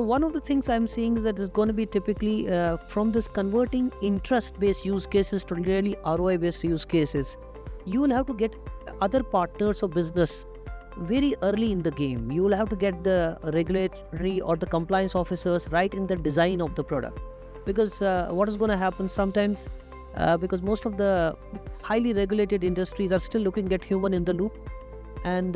one of the things I'm seeing is that it's going to be typically from this converting interest-based use cases to really ROI-based use cases. You will have to get other partners of business very early in the game. You will have to get the regulatory or the compliance officers right in the design of the product. Because what is going to happen sometimes, because most of the highly regulated industries are still looking at human in the loop. And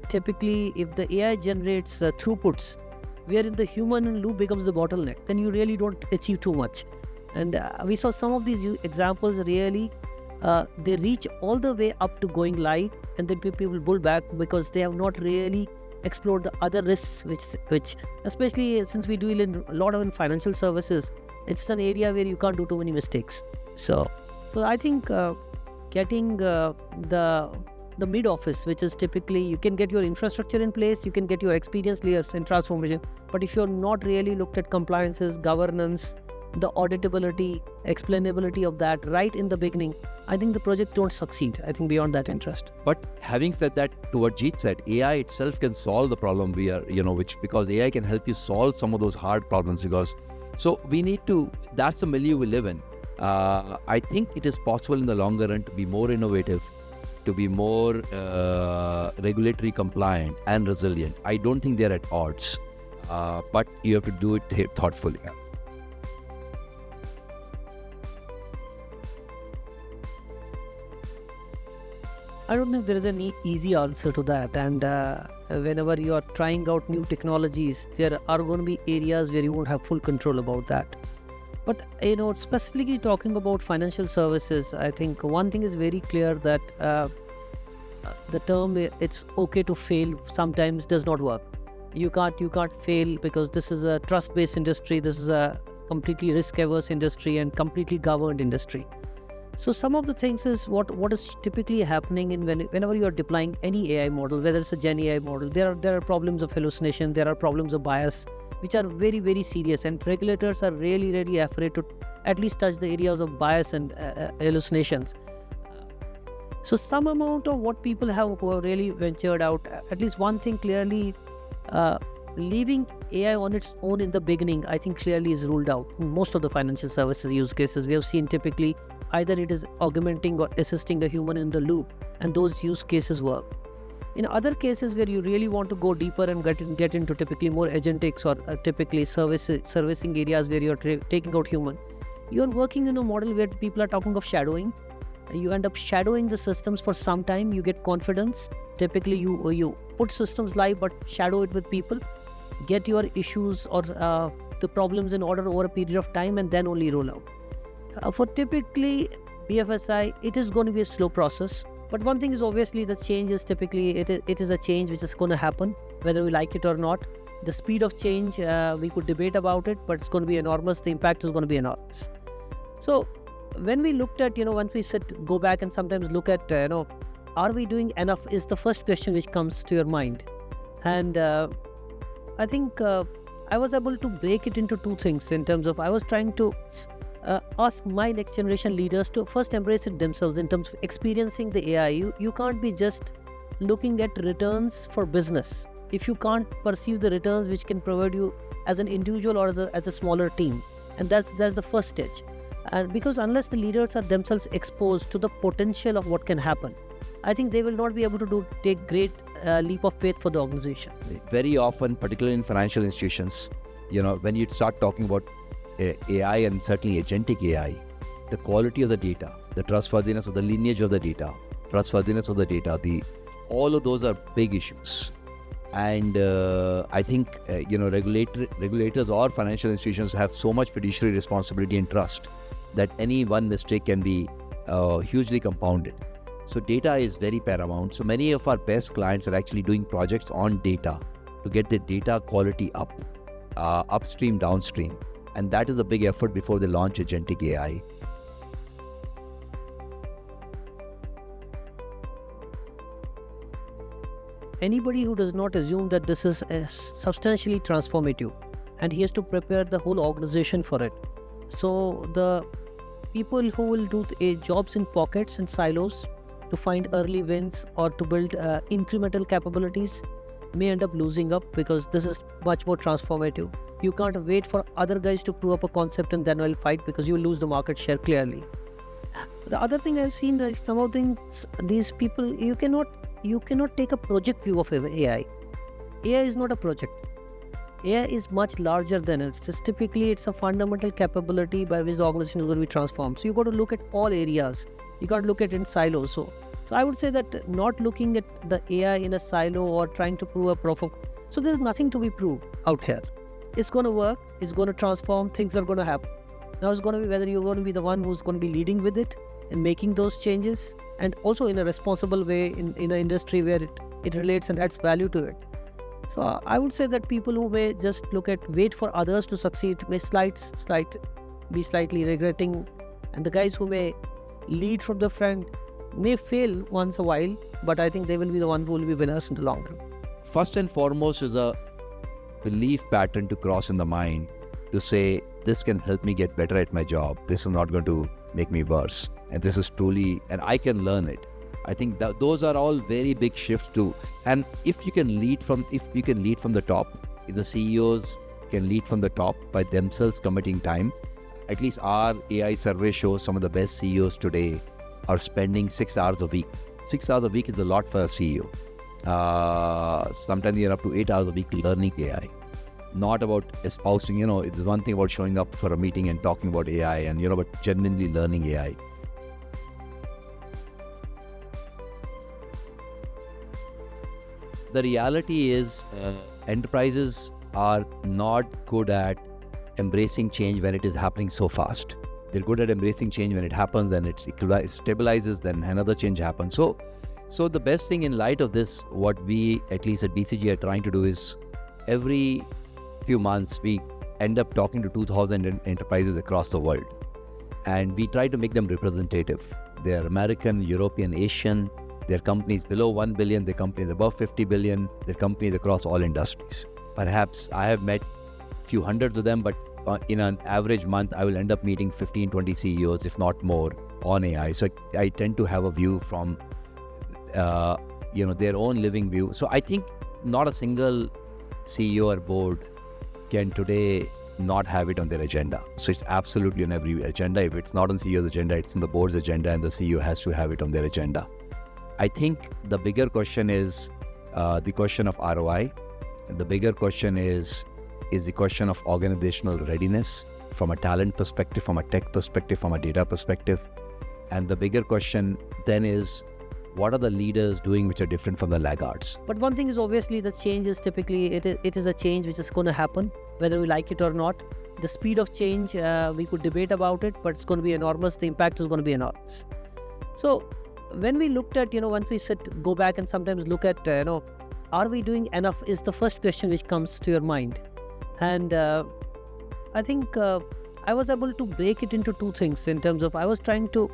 typically, if the AI generates throughputs, wherein the human in loop becomes the bottleneck, then you really don't achieve too much. And we saw some of these examples really, they reach all the way up to going live, and then people will pull back because they have not really explored the other risks, which especially since we deal in a lot of in financial services, it's an area where you can't do too many mistakes. So I think getting the mid office, which is typically you can get your infrastructure in place, you can get your experience layers in transformation, but if you're not really looked at compliances, governance, the auditability, explainability of that right in the beginning, I think the project don't succeed. I think beyond that interest. But having said that, to what Jeet said, AI itself can solve the problem we are, because AI can help you solve some of those hard problems so we need to, that's the milieu we live in. I think it is possible in the longer run to be more innovative, to be more regulatory compliant and resilient. I don't think they're at odds, but you have to do it thoughtfully. I don't think there is any easy answer to that, and whenever you are trying out new technologies, there are going to be areas where you won't have full control about that. But specifically talking about financial services, I think one thing is very clear that the term "it's okay to fail" sometimes does not work. You can't fail because this is a trust-based industry. This is a completely risk-averse industry and completely governed industry. So some of the things is what is typically happening whenever you are deploying any AI model, whether it's a Gen AI model, there are problems of hallucination, there are problems of bias, which are very, very serious, and regulators are really, really afraid to at least touch the areas of bias and hallucinations. So some amount of what people have really ventured out, at least one thing clearly, leaving AI on its own in the beginning, I think clearly is ruled out. Most of the financial services use cases we have seen typically, either it is augmenting or assisting a human in the loop, and those use cases work. In other cases where you really want to go deeper and get into typically more agentics or typically servicing areas where you're taking out human, you're working in a model where people are talking of shadowing. You end up shadowing the systems for some time, you get confidence. Typically you put systems live but shadow it with people, get your issues or the problems in order over a period of time, and then only roll out. For typically BFSI, it is going to be a slow process. But one thing is obviously the change is typically, it is a change which is going to happen, whether we like it or not. The speed of change, we could debate about it, but it's going to be enormous. The impact is going to be enormous. So when we looked at, once we go back and sometimes look at, are we doing enough is the first question which comes to your mind. And I think I was able to break it into two things in terms of I was trying to ask my next generation leaders to first embrace it themselves in terms of experiencing the AI. You can't be just looking at returns for business if you can't perceive the returns which can provide you as an individual or as a smaller team. And that's the first stage. And because unless the leaders are themselves exposed to the potential of what can happen, I think they will not be able to take great leap of faith for the organization. Very often, particularly in financial institutions, when you start talking about AI and certainly agentic AI, the quality of the data, the trustworthiness of the lineage of the data, all of those are big issues. And I think regulators or financial institutions have so much fiduciary responsibility and trust that any one mistake can be hugely compounded. So data is very paramount. So many of our best clients are actually doing projects on data to get the data quality up, upstream, downstream. And that is a big effort before they launch agentic AI. Anybody who does not assume that this is substantially transformative, and he has to prepare the whole organization for it. So the people who will do jobs in pockets and silos to find early wins or to build incremental capabilities, may end up losing up because this is much more transformative. You can't wait for other guys to prove up a concept and then will fight because you lose the market share clearly. The other thing I've seen that some of these people, you cannot take a project view of AI. AI is not a project. AI is much larger than it. Typically, it's a fundamental capability by which the organization is going to be transformed. So you got to look at all areas. You can't look at it in silos. So I would say that not looking at the AI in a silo or trying to prove a proof of... So there's nothing to be proved out here. It's going to work. It's going to transform. Things are going to happen. Now it's going to be whether you're going to be the one who's going to be leading with it and making those changes, and also in a responsible way in an industry where it relates and adds value to it. So I would say that people who may just wait for others to succeed may be slightly regretting, and the guys who may lead from the front may fail once a while, but I think they will be the ones who will be winners in the long run. First and foremost is a belief pattern to cross in the mind to say, this can help me get better at my job. This is not going to make me worse. And this is truly, and I can learn it. I think that those are all very big shifts too. And if you can lead from the top, if the CEOs can lead from the top by themselves committing time, at least our AI survey shows some of the best CEOs today are spending 6 hours a week. 6 hours a week is a lot for a CEO. Sometimes you're up to 8 hours a week learning AI. Not about espousing, it's one thing about showing up for a meeting and talking about AI and, but genuinely learning AI. The reality is enterprises are not good at embracing change when it is happening so fast. They're good at embracing change when it happens, then it stabilizes, then another change happens. So the best thing in light of this, what we, at least at BCG, are trying to do is every few months, we end up talking to 2,000 enterprises across the world. And we try to make them representative. They're American, European, Asian. They're companies below 1 billion, they're companies above 50 billion, they're companies across all industries. Perhaps I have met few hundreds of them, but in an average month, I will end up meeting 15, 20 CEOs, if not more, on AI. So I tend to have a view from, their own living view. So I think not a single CEO or board can today not have it on their agenda. So it's absolutely on every agenda. If it's not on CEO's agenda, it's on the board's agenda, and the CEO has to have it on their agenda. I think the bigger question is the question of ROI. And the bigger question is the question of organizational readiness from a talent perspective, from a tech perspective, from a data perspective. And the bigger question then is, what are the leaders doing which are different from the laggards? But one thing is obviously the change is typically, it is a change which is going to happen, whether we like it or not. The speed of change, we could debate about it, but it's going to be enormous. The impact is going to be enormous. So when we looked at, once we go back and sometimes look at, are we doing enough is the first question which comes to your mind. And I think I was able to break it into two things in terms of I was trying to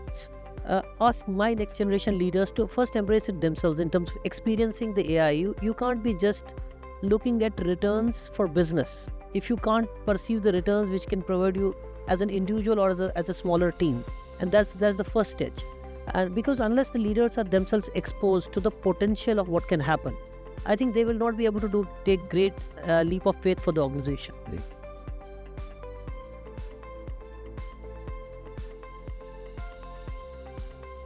ask my next generation leaders to first embrace it themselves in terms of experiencing the AI. You can't be just looking at returns for business if you can't perceive the returns which can provide you as an individual or as a smaller team. And that's the first stage. And because unless the leaders are themselves exposed to the potential of what can happen, I think they will not be able to take great leap of faith for the organization.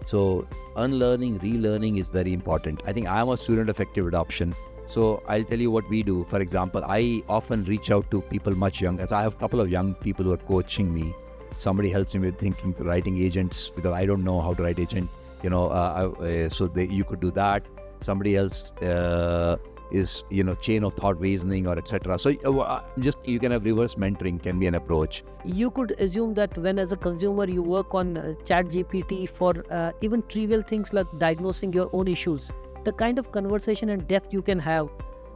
So unlearning, relearning is very important. I think I am a student of active adoption. So I'll tell you what we do. For example, I often reach out to people much younger. So I have a couple of young people who are coaching me. Somebody helps me with writing agents because I don't know how to write agent. You could do that. Somebody else is chain of thought reasoning or etc. So you can have reverse mentoring can be an approach. You could assume that when as a consumer you work on ChatGPT for even trivial things like diagnosing your own issues, the kind of conversation and depth you can have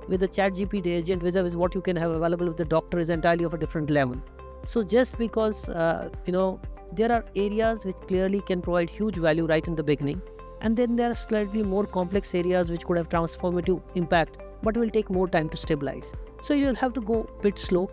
with the ChatGPT agent vis-a-vis what you can have available with the doctor is entirely of a different level. So just because there are areas which clearly can provide huge value right in the beginning, and then there are slightly more complex areas which could have transformative impact but will take more time to stabilize. So you'll have to go a bit slow